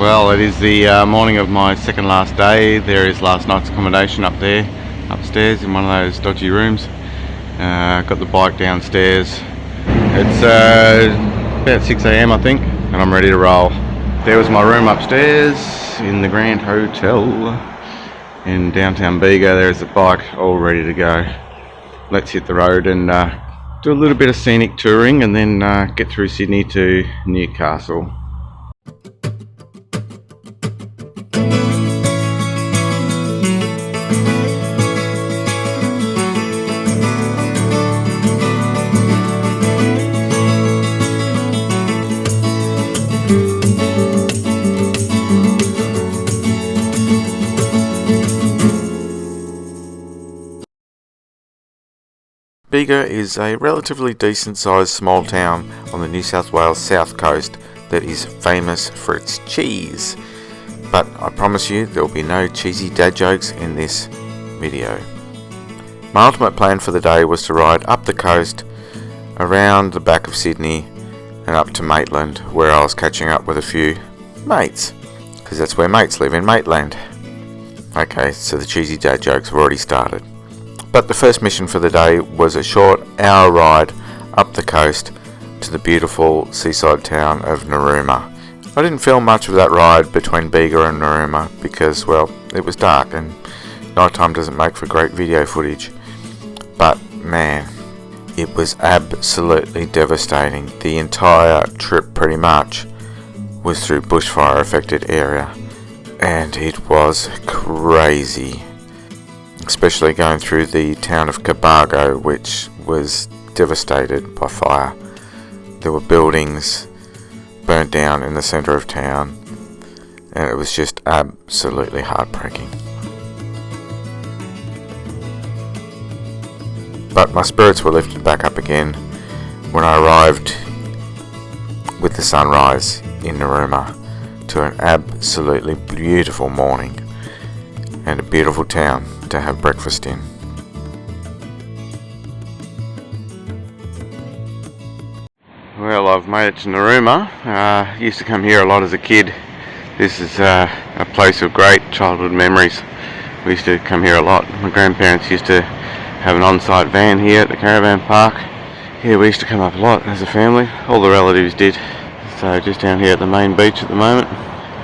Well, it is the morning of my second last day. There is last night's accommodation up there, upstairs in one of those dodgy rooms. Got the bike downstairs. It's about 6 AM I think, and I'm ready to roll. There was my room upstairs in the Grand Hotel in downtown Bega. There's the bike all ready to go. Let's hit the road and do a little bit of scenic touring and then get through Sydney to Newcastle. Bega is a relatively decent sized small town on the New South Wales south coast that is famous for its cheese. But I promise you there will be no cheesy dad jokes in this video. My ultimate plan for the day was to ride up the coast, around the back of Sydney and up to Maitland, where I was catching up with a few mates, because that's where mates live, in Maitland. Okay, so the cheesy dad jokes have already started. But the first mission for the day was a short hour ride up the coast to the beautiful seaside town of Narooma. I didn't film much of that ride between Bega and Narooma because, well, it was dark and nighttime doesn't make for great video footage. But man, it was absolutely devastating. The entire trip pretty much was through bushfire affected area, and it was crazy. Especially going through the town of Bega, which was devastated by fire. There were buildings burnt down in the centre of town, and it was just absolutely heartbreaking. But my spirits were lifted back up again when I arrived with the sunrise in Narooma to an absolutely beautiful morning and a beautiful town to have breakfast in. Well, I've made it to Narooma. Used to come here a lot as a kid. This is a place of great childhood memories. We used to come here a lot. My grandparents used to have an on-site van here at the caravan park. Yeah, we used to come up a lot as a family. All the relatives did. So just down here at the main beach at the moment.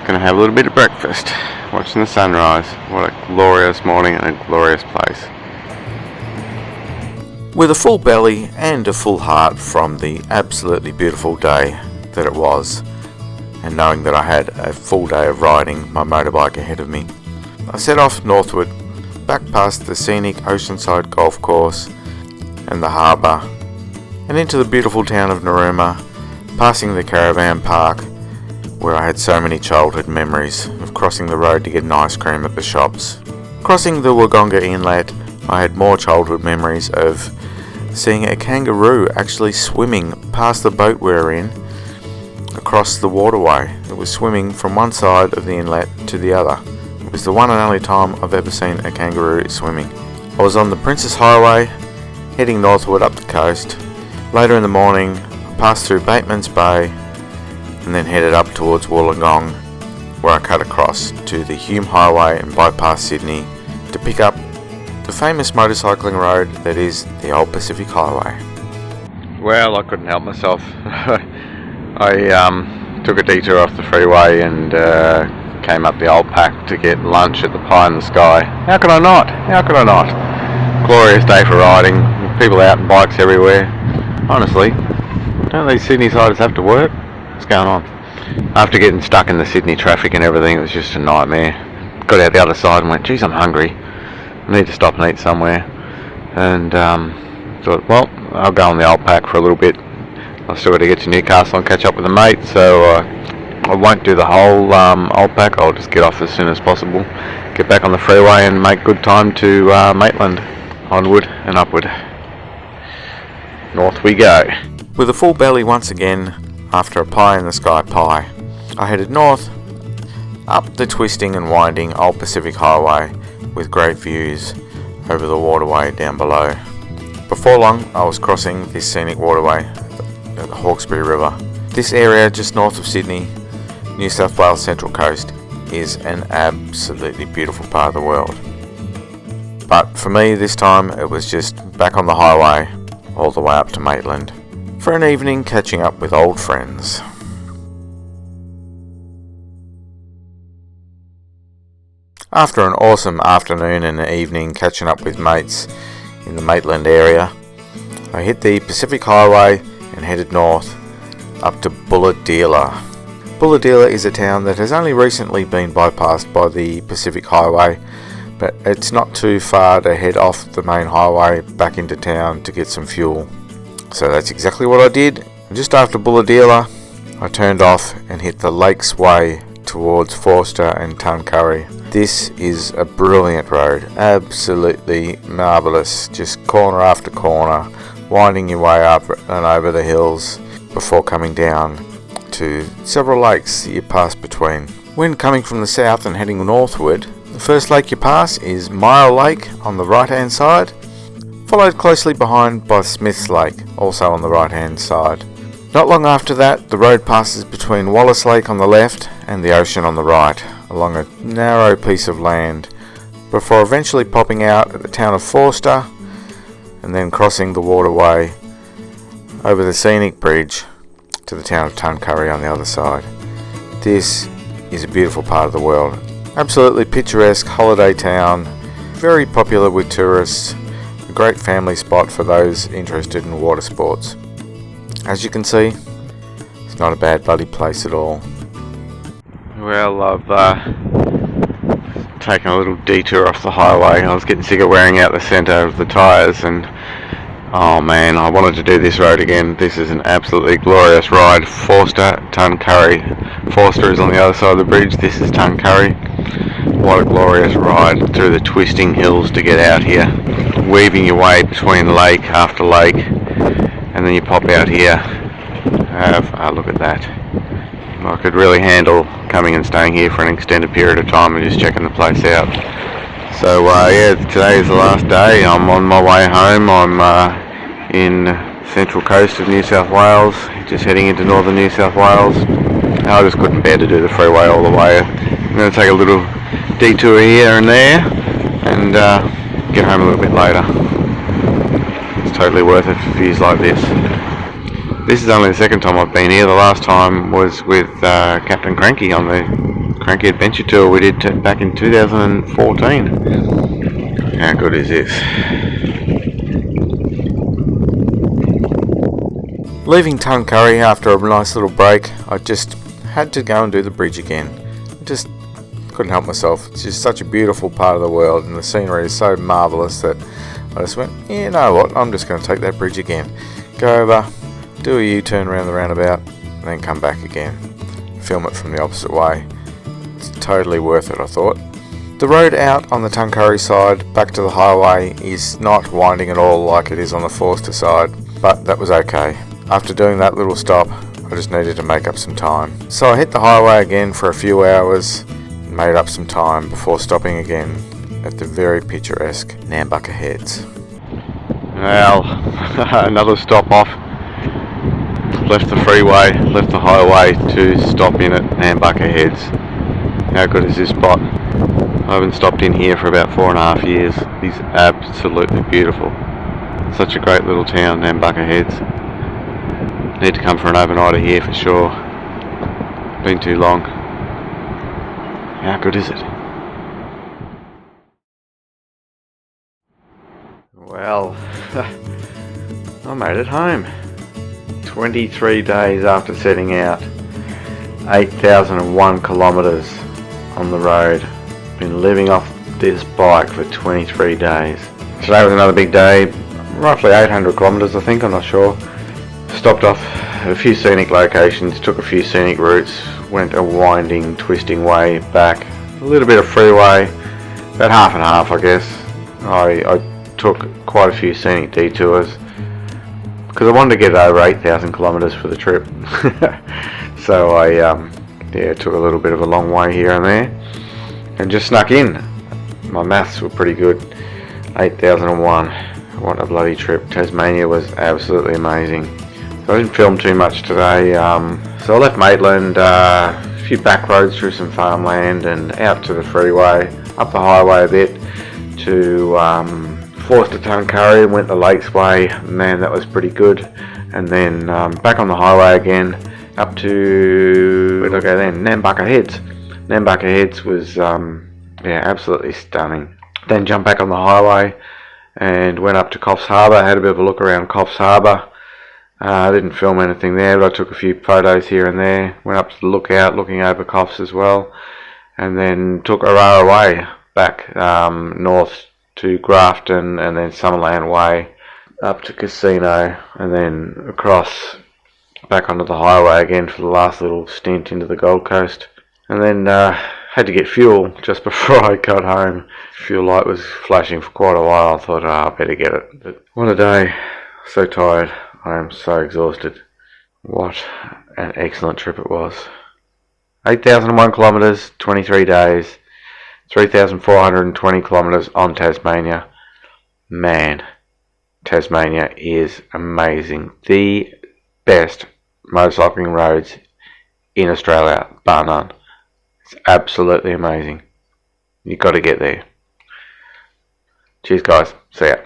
Gonna have a little bit of breakfast, watching the sunrise. What a glorious morning and a glorious place. With a full belly and a full heart from the absolutely beautiful day that it was, and knowing that I had a full day of riding my motorbike ahead of me, I set off northward, back past the scenic oceanside golf course and the harbour, and into the beautiful town of Narooma, passing the caravan park, where I had so many childhood memories of crossing the road to get an ice cream at the shops. Crossing the Wagga Inlet, I had more childhood memories of seeing a kangaroo actually swimming past the boat we were in across the waterway. It was swimming from one side of the inlet to the other. It was the one and only time I've ever seen a kangaroo swimming. I was on the Princess Highway, heading northward up the coast. Later in the morning, I passed through Bateman's Bay and then headed up towards Wollongong, where I cut across to the Hume Highway and bypass Sydney to pick up the famous motorcycling road that is the Old Pacific Highway. Well, I couldn't help myself. I took a detour off the freeway and came up the Old Pack to get lunch at the Pie in the Sky. How could I not? How could I not? Glorious day for riding. People out on bikes everywhere. Honestly, don't these Sydney-siders have to work? What's going on? After getting stuck in the Sydney traffic and everything, it was just a nightmare. Got out the other side and went, geez, I'm hungry. I need to stop and eat somewhere. And thought, well, I'll go on the Old Pack for a little bit. I've still got to get to Newcastle and catch up with a mate, so I won't do the whole Old Pack. I'll just get off as soon as possible, get back on the freeway and make good time to Maitland. Onward and upward. North we go. With a full belly once again, after a pie in the sky pie, I headed north, up the twisting and winding Old Pacific Highway with great views over the waterway down below. Before long, I was crossing this scenic waterway at the Hawkesbury River. This area just north of Sydney New South Wales Central Coast is an absolutely beautiful part of the world. But for me this time it was just back on the highway all the way up to Maitland for an evening catching up with old friends. After an awesome afternoon and evening catching up with mates in the Maitland area, I hit the Pacific Highway and headed north up to Bulahdelah. Bulahdelah is a town that has only recently been bypassed by the Pacific Highway, but it's not too far to head off the main highway back into town to get some fuel. So that's exactly what I did. Just after Bulahdelah, I turned off and hit the Lakes Way towards Forster and Tuncurry. This is a brilliant road, absolutely marvellous, just corner after corner, winding your way up and over the hills before coming down to several lakes that you pass between. When coming from the south and heading northward, the first lake you pass is Mile Lake on the right hand side, followed closely behind by Smith's Lake, also on the right hand side. Not long after that, the road passes between Wallace Lake on the left and the ocean on the right, along a narrow piece of land, before eventually popping out at the town of Forster and then crossing the waterway over the scenic bridge to the town of Tuncurry on the other side. This is a beautiful part of the world. Absolutely picturesque holiday town, very popular with tourists, a great family spot for those interested in water sports. As you can see, it's not a bad bloody place at all. Well, I've taken a little detour off the highway. I was getting sick of wearing out the centre of the tyres, and oh man, I wanted to do this road again. This is an absolutely glorious ride. Forster, Tuncurry. Forster is on the other side of the bridge. This is Tuncurry. What a glorious ride through the twisting hills to get out here, weaving your way between lake after lake, and then you pop out here. Look at that. I could really handle coming and staying here for an extended period of time and just checking the place out. So yeah, today is the last day. I'm on my way home. I'm in central coast of New South Wales, just heading into northern New South Wales. I just couldn't bear to do the freeway all the way. I'm going to take a little detour here and there and get home a little bit later. It's totally worth it for views like this. This is only the second time I've been here. The last time was with Captain Cranky on the Cranky Adventure Tour we did back in 2014. How good is this? Leaving Tuncurry after a nice little break, I just had to go and do the bridge again. Just couldn't help myself. It's just such a beautiful part of the world, and the scenery is so marvellous that I just went, yeah, you know what, I'm just going to take that bridge again. Go over, do a U-turn around the roundabout, and then come back again. Film it from the opposite way. It's totally worth it, I thought. The road out on the Tuncurry side back to the highway is not winding at all like it is on the Forster side, but that was okay. After doing that little stop, I just needed to make up some time. So I hit the highway again for a few hours, and made up some time before stopping again at the very picturesque Nambucca Heads. Well, another stop off. Left the freeway, left the highway to stop in at Nambucca Heads. How good is this spot? I haven't stopped in here for about 4.5 years. It's absolutely beautiful. Such a great little town, Nambucca Heads. Need to come for an overnighter here for sure. Been too long. How good is it? Well, I made it home. 23 days after setting out. 8,001 kilometres on the road. Been living off this bike for 23 days. Today was another big day. Roughly 800 kilometres I think, I'm not sure. Stopped off at a few scenic locations, took a few scenic routes, went a winding, twisting way back. A little bit of freeway, about half and half I guess. I took quite a few scenic detours because I wanted to get over 8,000 kilometres for the trip. So I took a little bit of a long way here and there and just snuck in. My maths were pretty good. 8,001. What a bloody trip. Tasmania was absolutely amazing. So I didn't film too much today. So I left Maitland a few back roads through some farmland and out to the freeway, up the highway a bit to Forster Tuncurry, went the Lakes Way. Man, that was pretty good. And then back on the highway again, up to, where did I go then? Nambucca Heads. Nambucca Heads was yeah, absolutely stunning. Then jumped back on the highway and went up to Coffs Harbour, had a bit of a look around Coffs Harbour. I didn't film anything there, but I took a few photos here and there. Went up to the lookout, looking over Coffs as well. And then took Aurora Way back north to Grafton, and then Summerland Way up to Casino, and then across back onto the highway again for the last little stint into the Gold Coast. And then had to get fuel just before I got home. Fuel light was flashing for quite a while. I thought, I better get it. But what a day. So tired. I am so exhausted. What an excellent trip it was. 8,001 kilometres, 23 days, 3,420 kilometres on Tasmania. Man, Tasmania is amazing. The best motorcycling roads in Australia, bar none. It's absolutely amazing. You've got to get there. Cheers guys. See ya.